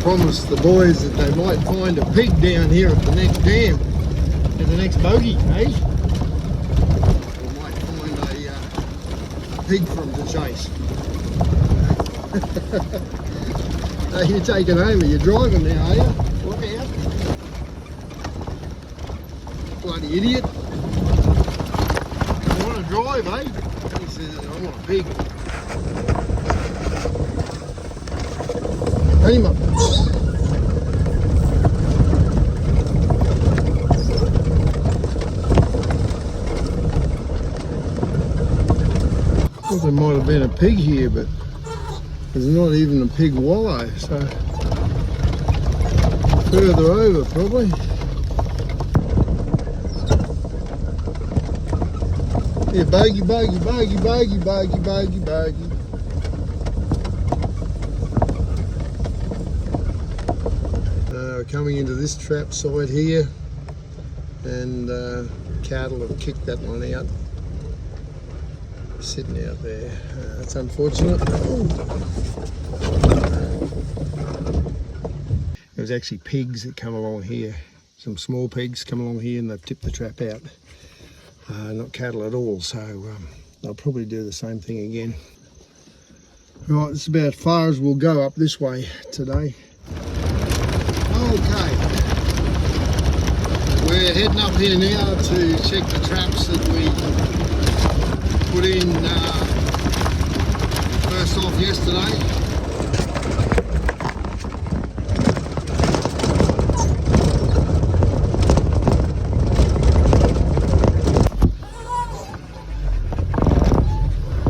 promised the boys that they might find a pig down here at the next dam, in the next bogey, eh? Or might find a pig for them to chase. Hey, you're taking over, you're driving now, are you? Look out. Bloody idiot. You want to drive, eh? He says, I want a pig. Hey, him up. I thought there might have been a pig here, but there's not even a pig wallow, so further over probably. Yeah, bogey, bogey, bogey, bogey, bogey, bogey, bogey. We're coming into this trap site here, and cattle have kicked that one out. Sitting out there. That's unfortunate. There was actually pigs that come along here. Some small pigs come along here and they've tipped the trap out. Not cattle at all, so they'll probably do the same thing again. Right, this is about as far as we'll go up this way today. Okay, we're heading up here now to check the traps that we put in first off yesterday.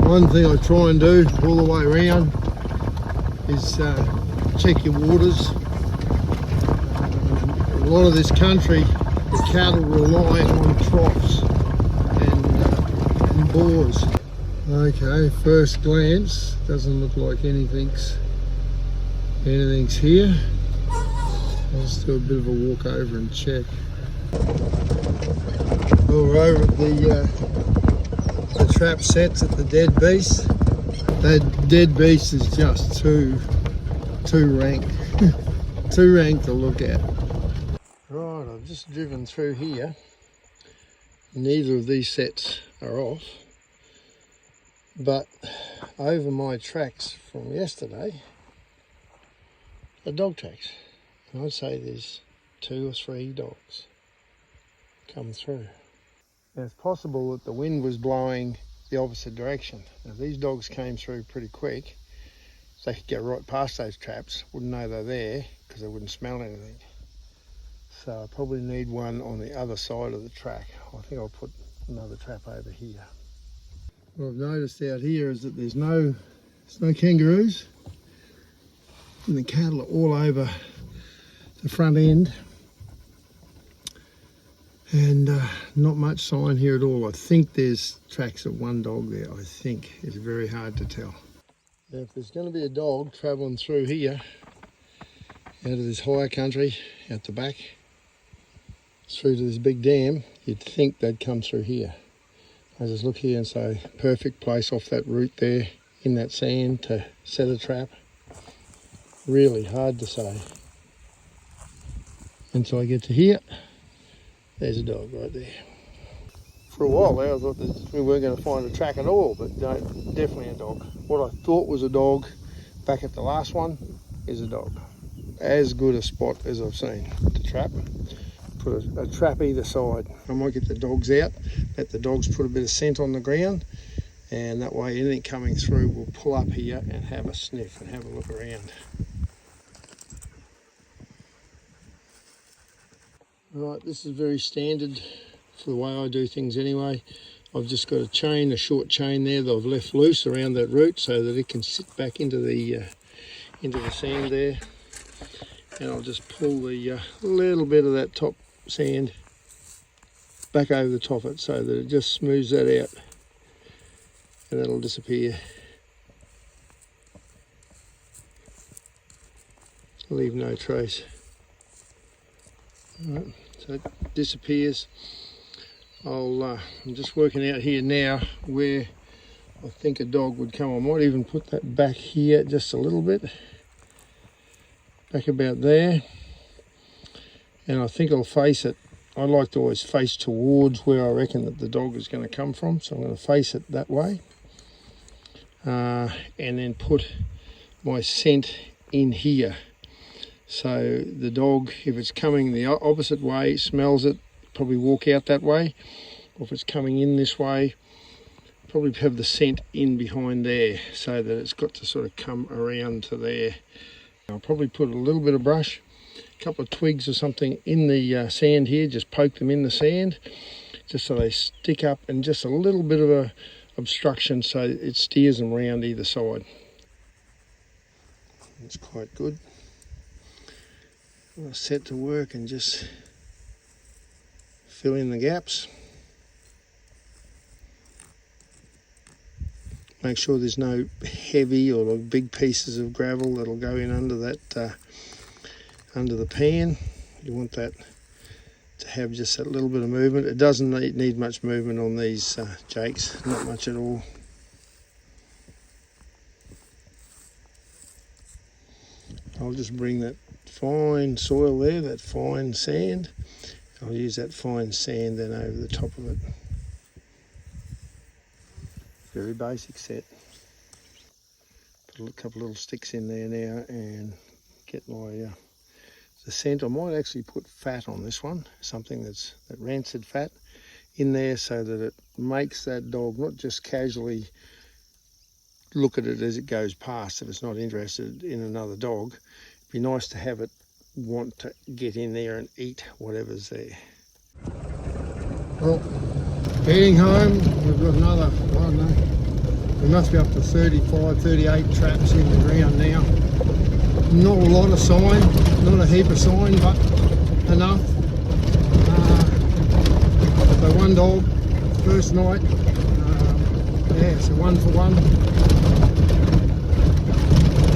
One thing I try and do all the way around is check your waters. A lot of this country, the cattle rely on troughs and bores. Okay, first glance, doesn't look like anything's here. I'll just do a bit of a walk over and check. Well, we're over at the trap sets at the dead beast. That dead beast is just too rank, too rank to look at. Right, I've just driven through here. Neither of these sets are off, but over my tracks from yesterday are dog tracks, and I'd say there's 2 or 3 dogs come through. Now it's possible that the wind was blowing the opposite direction. Now these dogs came through pretty quick, so they could go right past those traps, wouldn't know they're there because they wouldn't smell anything. So I probably need one on the other side of the track. I think I'll put another trap over here. What I've noticed out here is that there's no kangaroos, and the cattle are all over the front end, and not much sign here at all. I think there's tracks of one dog there. I think it's very hard to tell. Now if there's going to be a dog travelling through here out of this higher country out the back through to this big dam, you'd think they'd come through here. I just look here and say, perfect place off that route there in that sand to set a trap. Really hard to say. Until I get to here, there's a dog right there. For a while there I thought that we weren't going to find a track at all, but no, definitely a dog. What I thought was a dog back at the last one is a dog. As good a spot as I've seen to trap. Put a trap either side. I might get the dogs out, let the dogs put a bit of scent on the ground, and that way anything coming through will pull up here and have a sniff and have a look around. Right, this is very standard for the way I do things anyway. I've just got a short chain there that I've left loose around that root so that it can sit back into the sand there, and I'll just pull the little bit of that top sand back over the top of it so that it just smooths that out, and that'll disappear. Leave no trace. All right, so it disappears. I'm just working out here now where I think a dog would come. I might even put that back here just a little bit, back about there, and I think I'll face it. I like to always face towards where I reckon that the dog is going to come from, so I'm going to face it that way, and then put my scent in here. So the dog, if it's coming the opposite way, smells it, probably walk out that way, or if it's coming in this way, probably have the scent in behind there, so that it's got to sort of come around to there. I'll probably put a little bit of brush, a couple of twigs or something in the sand here, just poke them in the sand, just so they stick up, and just a little bit of a obstruction so it steers them around either side. It's quite good. I'm set to work and just fill in the gaps. Make sure there's no heavy or big pieces of gravel that'll go in under that, under the pan. You want that to have just that little bit of movement. It doesn't need much movement on these jakes, not much at all. I'll just bring that fine soil there, that fine sand. I'll use that fine sand then over the top of it. Very basic set. Put a couple of little sticks in there now and get my the scent. I might actually put fat on this one, something that rancid fat in there, so that it makes that dog not just casually look at it as it goes past if it's not interested in another dog. It'd be nice to have it want to get in there and eat whatever's there. Well, heading home, we've got another, I don't know, we must be up to 35, 38 traps in the ground now. Not a lot of sign, not a heap of sign, but enough. So one dog, first night, yeah, so 1 for 1.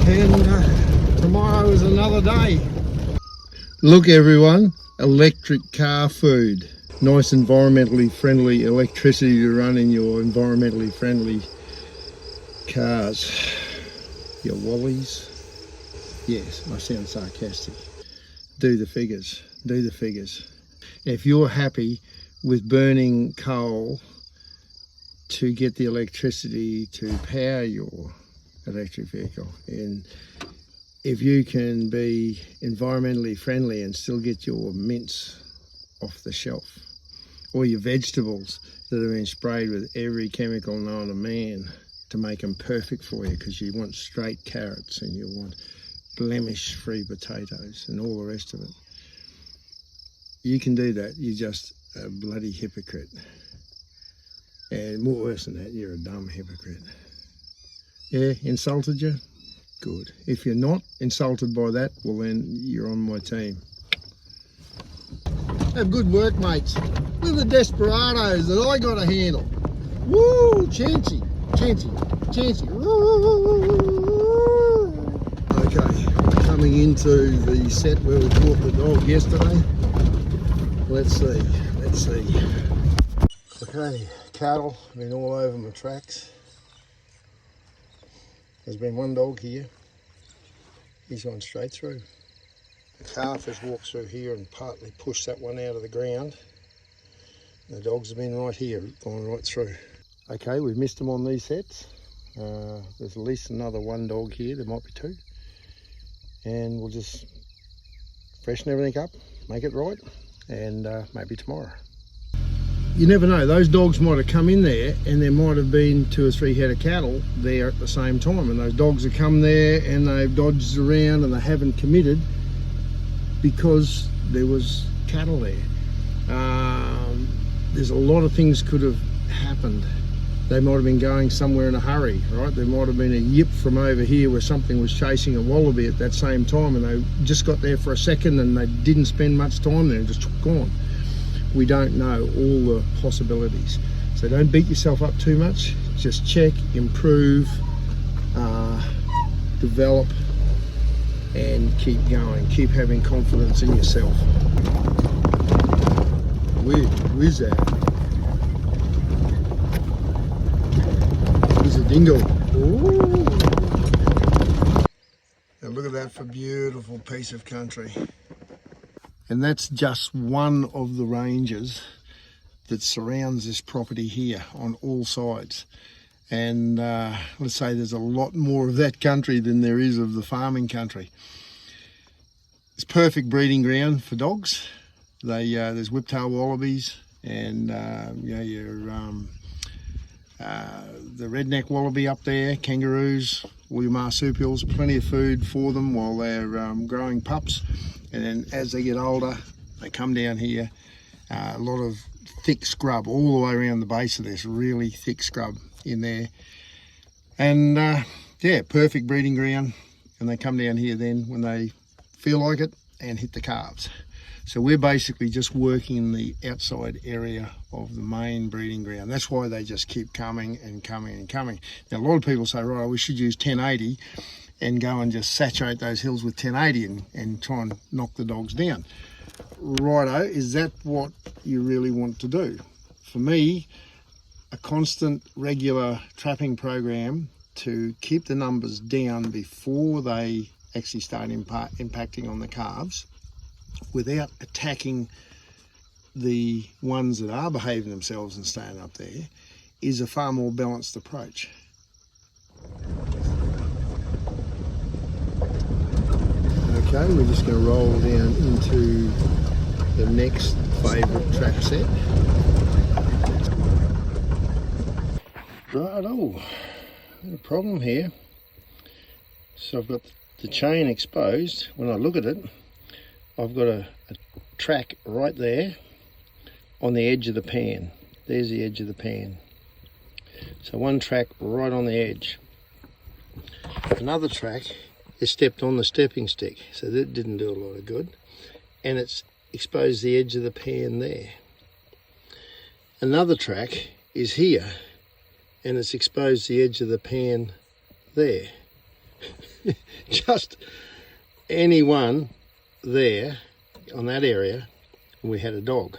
And tomorrow is another day. Look everyone, electric car food. Nice environmentally friendly electricity to run in your environmentally friendly cars. Your Wallies. Yes, I sound sarcastic. Do the figures, do the figures. If you're happy with burning coal to get the electricity to power your electric vehicle, and if you can be environmentally friendly and still get your mints off the shelf, or your vegetables that have been sprayed with every chemical known to man to make them perfect for you, because you want straight carrots and you want blemish-free potatoes and all the rest of it. You can do that. You're just a bloody hypocrite. And more worse than that, you're a dumb hypocrite. Yeah, insulted you? Good. If you're not insulted by that, well then you're on my team. Have good work, mates. Look at the desperados that I got to handle. Woo! Chancey, Chancey, Chancey. Okay, coming into the set where we bought the dog yesterday. Let's see, let's see. Okay, cattle have been all over my tracks. There's been one dog here. He's gone straight through. The calf has walked through here and partly pushed that one out of the ground. The dogs have been right here, gone right through. Okay, we've missed them on these sets. There's at least another one dog here, there might be two. And we'll just freshen everything up, make it right, and maybe tomorrow. You never know, those dogs might have come in there and there might have been 2 or 3 head of cattle there at the same time, and those dogs have come there and they've dodged around and they haven't committed because there was cattle there. There's a lot of things could have happened. They might have been going somewhere in a hurry, right? There might have been a yip from over here where something was chasing a wallaby at that same time, and they just got there for a second and they didn't spend much time there and just took on. We don't know all the possibilities. So don't beat yourself up too much. Just check, improve, develop, and keep going. Keep having confidence in yourself. Where's that? Here's a dingo. Ooh. And look at that for beautiful piece of country. And that's just one of the ranges that surrounds this property here on all sides. And let's say there's a lot more of that country than there is of the farming country. It's perfect breeding ground for dogs. There's whiptail wallabies and the redneck wallaby up there, kangaroos, all your marsupials, plenty of food for them while they're growing pups. And then as they get older, they come down here. A lot of thick scrub all the way around the base of this, really thick scrub in there. And yeah, perfect breeding ground. And they come down here then when they feel like it and hit the calves. So we're basically just working in the outside area of the main breeding ground. That's why they just keep coming and coming and coming. Now a lot of people say, right, we should use 1080 and go and just saturate those hills with 1080 and try and knock the dogs down. Righto, is that what you really want to do? For me, a constant, regular trapping program to keep the numbers down before they actually start impacting on the calves, without attacking the ones that are behaving themselves and staying up there, is a far more balanced approach. Okay, we're just going to roll down into the next favourite trap set. Right-o, a problem here. So I've got the chain exposed. When I look at it, I've got a track right there on the edge of the pan. There's the edge of the pan. So one track right on the edge. Another track is stepped on the stepping stick, so that didn't do a lot of good. And it's exposed the edge of the pan there. Another track is here, and it's exposed the edge of the pan there. Just any one there on that area, and we had a dog.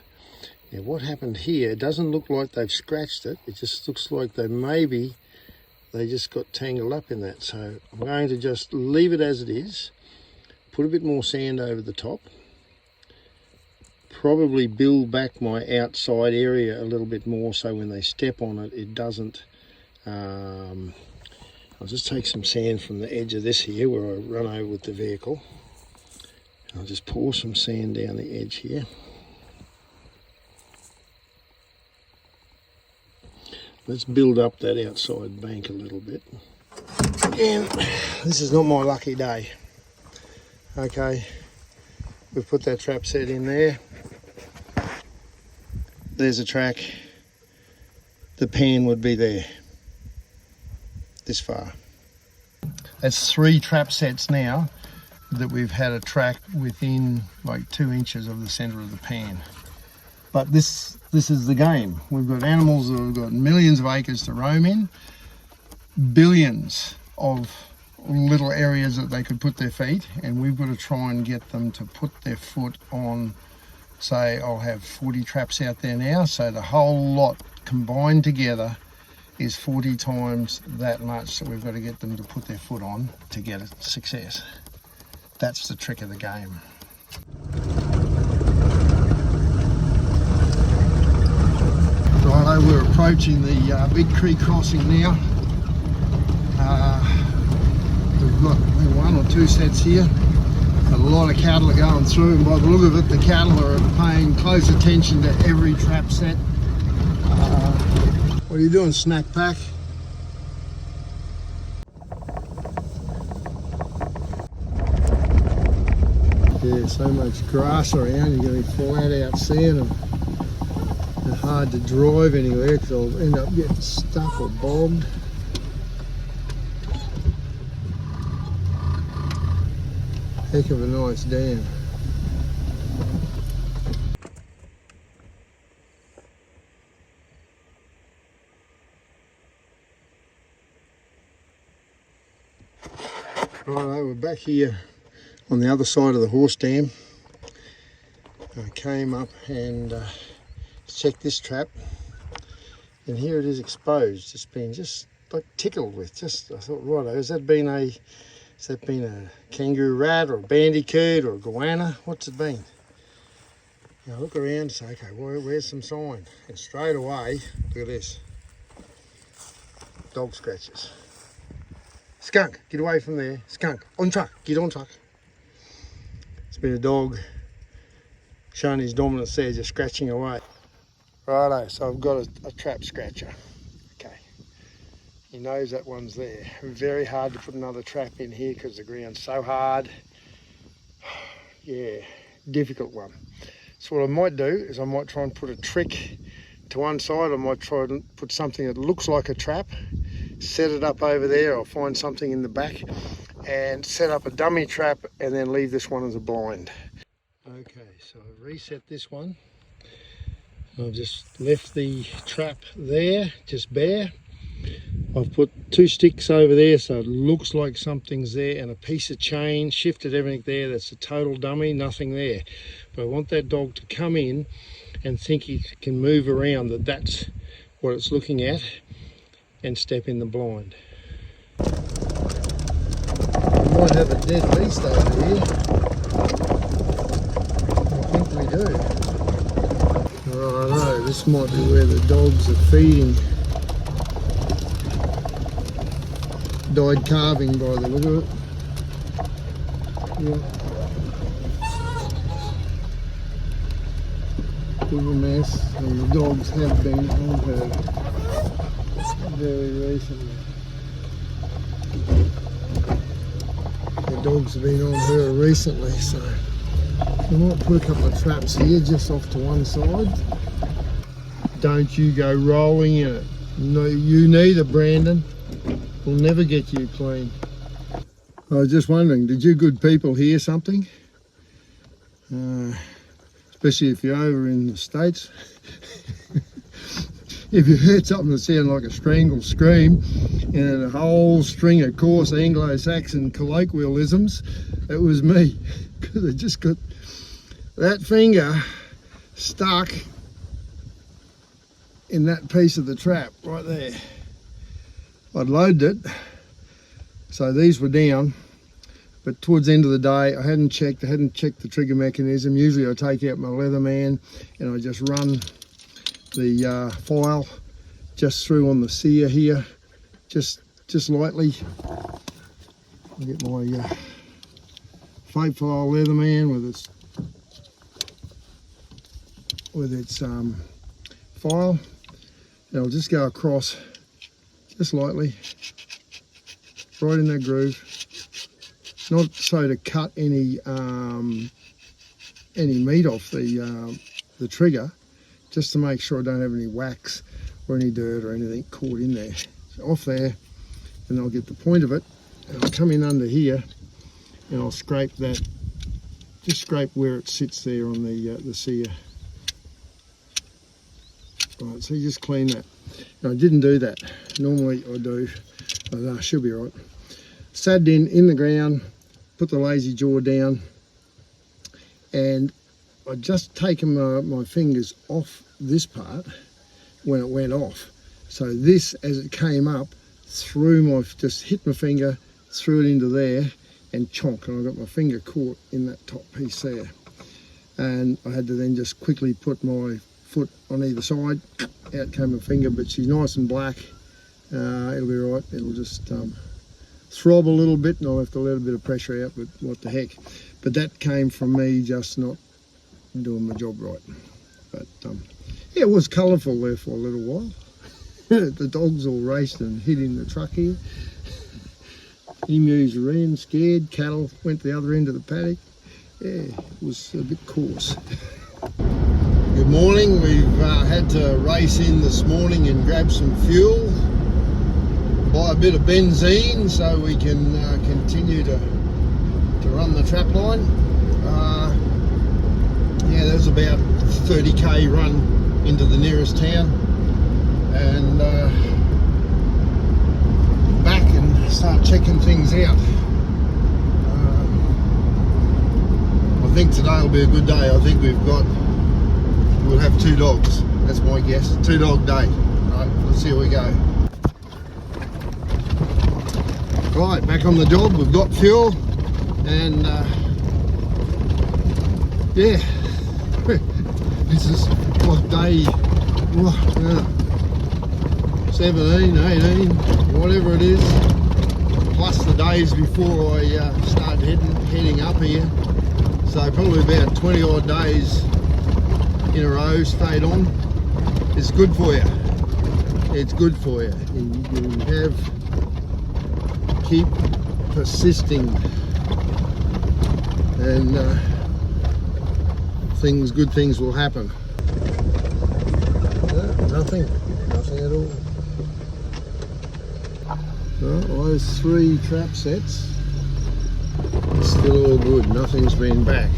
Now what happened here, it doesn't look like they've scratched it, it just looks like they just got tangled up in that. So I'm going to just leave it as it is, put a bit more sand over the top, probably build back my outside area a little bit more so when they step on it, it doesn't. I'll just take some sand from the edge of this here where I run over with the vehicle. I'll just pour some sand down the edge here. Let's build up that outside bank a little bit. And this is not my lucky day. Okay, we've put that trap set in there. There's a track. The pan would be there, this far. That's 3 trap sets now that we've had a track within like 2 inches of the center of the pan. But this is the game. We've got animals that have got millions of acres to roam in, billions of little areas that they could put their feet, and we've got to try and get them to put their foot on, say, I'll have 40 traps out there now, so the whole lot combined together is 40 times that much that we've got to get them to put their foot on to get a success. That's the trick of the game. Righto, we're approaching the Big Creek crossing now. We've got 1 or 2 sets here. A lot of cattle are going through, and by the look of it, the cattle are paying close attention to every trap set. What are you doing, snack pack? Yeah, so much grass around, you're going to be flat out seeing them. It's hard to drive anywhere because I'll end up getting stuck or bogged. Heck of a nice dam. Righto, we're back here on the other side of the horse dam. I came up and checked this trap, and here it is exposed. It's been just like tickled with. I thought, righto, has that been a Has that been a kangaroo rat or a bandicoot or a goanna? What's it been? Now look around and say, okay, where's some sign? And straight away, look at this. Dog scratches. Skunk, get away from there. Skunk, on track, get on track. It's been a dog showing his dominance there, just scratching away. Righto, so I've got a trap scratcher. Okay, he knows that one's there. Very hard to put another trap in here because the ground's so hard. Yeah, difficult one. So what I might do is I might try and put a trick to one side. I might try and put something that looks like a trap, set it up over there. I'll find something in the back and set up a dummy trap and then leave this one as a blind. Okay, so I've reset this one. I've just left the trap there, just bare. I've put 2 sticks over there so it looks like something's there, and a piece of chain, shifted everything there. That's a total dummy, nothing there. But I want that dog to come in and think he can move around, that's what it's looking at, and step in the blind. We might have a dead beast over here. I think we do. Righto, this might be where the dogs are feeding. Died calving by the look of it. Yeah. Big a mess, and the dogs have been on her very recently. The dogs have been on her recently, so I might put a couple of traps here just off to one side. Don't you go rolling in it. No, you neither, Brandon. We'll never get you clean. I was just wondering, did you good people hear something? Especially if you're over in the States. If you heard something that sounded like a strangled scream and a whole string of coarse Anglo-Saxon colloquialisms, it was me. Because I just got that finger stuck in that piece of the trap right there. I'd loaded it, so these were down, but towards the end of the day I hadn't checked the trigger mechanism. Usually I take out my Leatherman and I just run the file just through on the sear here, just lightly. I get my fake file Leatherman with its file, and I'll just go across just lightly, right in that groove. Not so to cut any meat off the trigger, just to make sure I don't have any wax or any dirt or anything caught in there. So off there, and I'll get the point of it, and I'll come in under here, and I'll scrape that, just scrape where it sits there on the sear. Right, so you just clean that. Now, I didn't do that. Normally I do, but I should be right. Sat in the ground, put the lazy jaw down, and I'd just taken my fingers off this part when it went off. So this, as it came up, just hit my finger, threw it into there, and chonk, and I got my finger caught in that top piece there. And I had to then just quickly put my foot on either side. Out came my finger, but she's nice and black. It'll be right. It'll just throb a little bit, and I'll have to let a bit of pressure out, but what the heck. But that came from me just not doing my job right. But yeah, it was colourful there for a little while. The dogs all raced and hid in the truck here. Emus ran scared, cattle went to the other end of the paddock. Yeah, it was a bit coarse. Good morning. We've had to race in this morning and grab some fuel, buy a bit of benzene so we can continue to run the trap line. Yeah, there's about 30k run into the nearest town, and back and start checking things out. I think today will be a good day. I think we'll have 2 dogs. That's my guess. 2-dog day. Right, let's see how we go. Right, back on the job. We've got fuel, and yeah, this is what day 17, 18, whatever it is, plus the days before I start heading up here. So probably about 20 odd days in a row straight on. It's good for you. It's good for you. You keep persisting, and good things will happen. No, nothing at all. No, those 3 trap sets, still all good. Nothing's been back.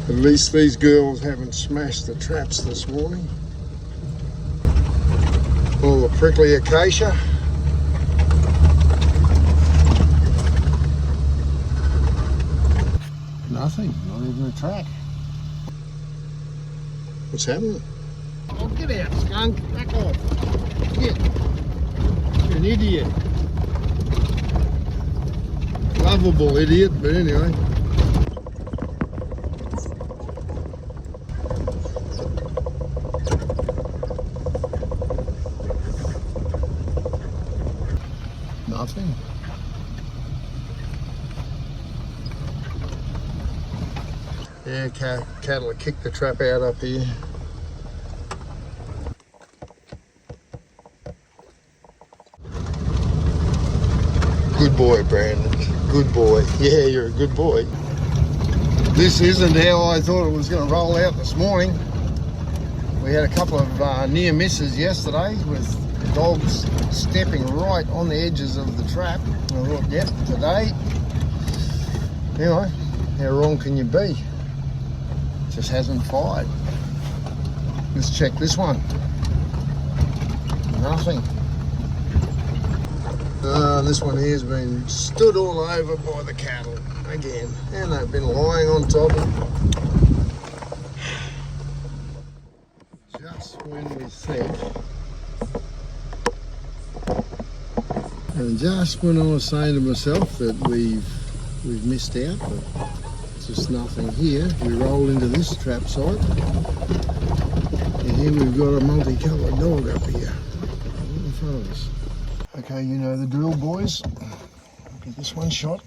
At least these girls haven't smashed the traps this morning. All the prickly acacia. Nothing, not even a track. What's happening? Oh, get out, skunk. Back off. Get. You're an idiot. Lovable idiot, but anyway. Nothing. Yeah, cattle will kick the trap out up here. Good boy, Brandon. Good boy. Yeah, you're a good boy. This isn't how I thought it was going to roll out this morning. We had a couple of near misses yesterday with dogs stepping right on the edges of the trap. And I thought, yep, today, anyway, how wrong can you be? Just hasn't fired. Let's check this one. Nothing. This one here's been stood all over by the cattle again, and they've been lying on top of it. Just when we think, and just when I was saying to myself that we've missed out, but just nothing here. We roll into this trap site, and here we've got a multicoloured dog up here in front of us. Okay, you know the drill, boys. Get this one shot.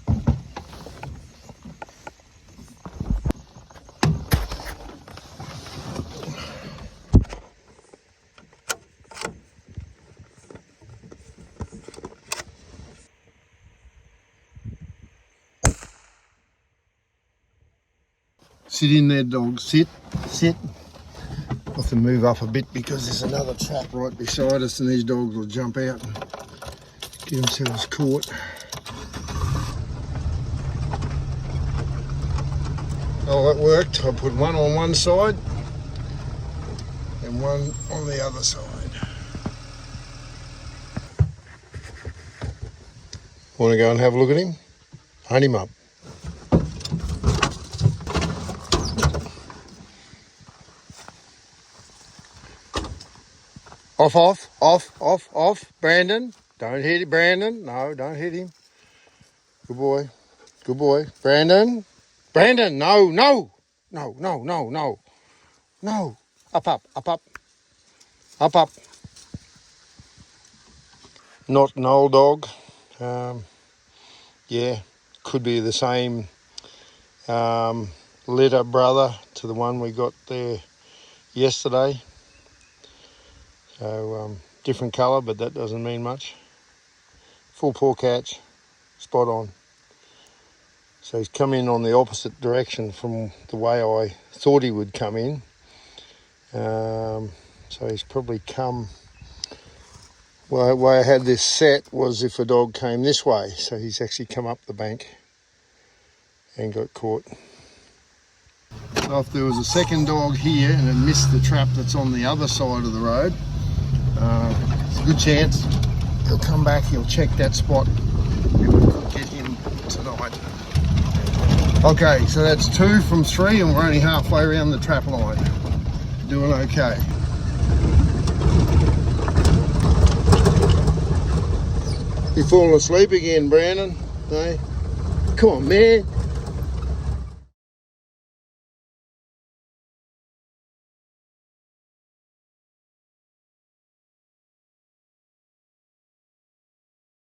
Sit in there, dog. Sit, sit. I'll have to move up a bit because there's another trap right beside us, and these dogs will jump out and get themselves caught. Oh, that worked. I put one on one side and one on the other side. Want to go and have a look at him? Hunt him up. Off, Brandon. Don't hit it, Brandon. No, don't hit him. Good boy. Good boy. Brandon. Brandon, no. No. Up. Not an old dog. Yeah, could be the same litter brother to the one we got there yesterday. So different colour, but that doesn't mean much. Full paw catch, spot on. So he's come in on the opposite direction from the way I thought he would come in. So he's probably come, well, the way I had this set was if a dog came this way. So he's actually come up the bank and got caught. So if there was a second dog here and it missed the trap that's on the other side of the road, it's a good chance he'll come back, he'll check that spot if we could get him tonight. Okay, so that's 2 from 3 and we're only halfway around the trap line. Doing okay. You falling asleep again, Brandon? Hey? Come on, man.